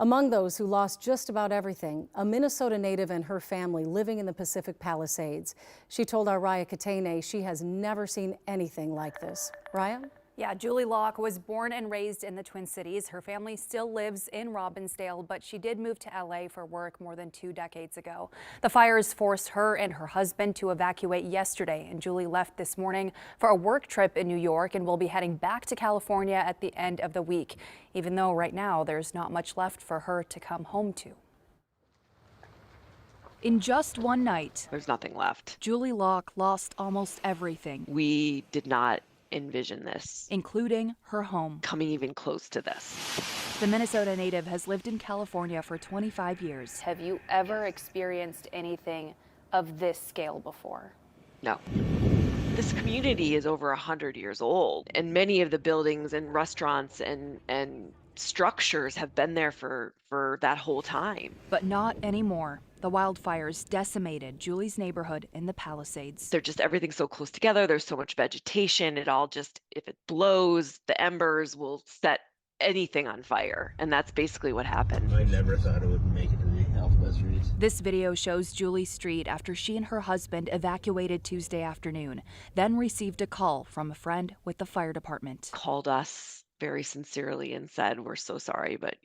Among those who lost just about everything, a Minnesota native and her family living in the Pacific Palisades. She told our Raya Katene she has never seen anything like this. Raya? Yeah, Julie Locke was born and raised in the Twin Cities. Her family still lives in Robbinsdale, but she did move to LA for work more than 2 decades ago. The fires forced her and her husband to evacuate yesterday, and Julie left this morning for a work trip in New York and will be heading back to California at the end of the week, even though right now there's not much left for her to come home to. In just one night, There's nothing left. Julie Locke lost almost everything. We did not envision this, including her home. Coming even close to this. The Minnesota native has lived in California for 25 years. Have you ever experienced anything of this scale before? No. This community is over 100 years old, and many of the buildings and restaurants and structures have been there for that whole time. But not anymore. The wildfires decimated Julie's neighborhood in the Palisades. They're just, everything's so close together. There's so much vegetation. It all just, if it blows, the embers will set anything on fire. And that's basically what happened. I never thought it would make it to the Alphabet Streets. This video shows Julie's street after she and her husband evacuated Tuesday afternoon, then received a call from a friend with the fire department. Called us very sincerely and said, "We're so sorry, but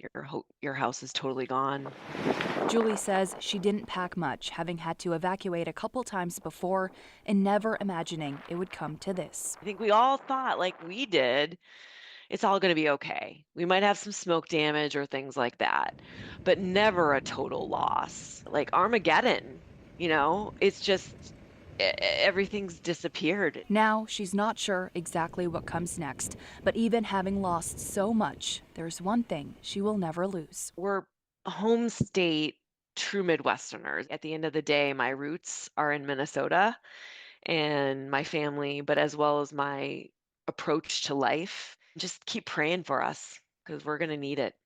your house is totally gone." Julie says she didn't pack much, having had to evacuate a couple times before and never imagining it would come to this. I think we all thought, like we did, it's all going to be okay. We might have some smoke damage or things like that, but never a total loss. Like Armageddon, it's just everything's disappeared. Now she's not sure exactly what comes next, but even having lost so much, there's one thing she will never lose. We're home state true Midwesterners. At the end of the day, my roots are in Minnesota and my family, but as well as my approach to life. Just keep praying for us because we're going to need it.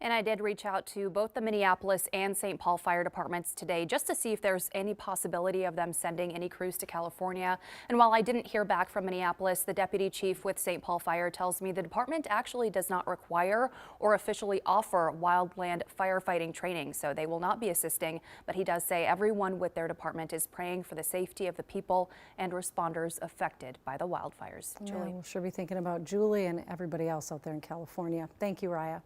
And I did reach out to both the Minneapolis and St. Paul fire departments today just to see if there's any possibility of them sending any crews to California. And while I didn't hear back from Minneapolis, the deputy chief with St. Paul Fire tells me the department actually does not require or officially offer wildland firefighting training, so they will not be assisting. But he does say everyone with their department is praying for the safety of the people and responders affected by the wildfires. Yeah, we'll sure be thinking about Julie and everybody else out there in California. Thank you, Raya.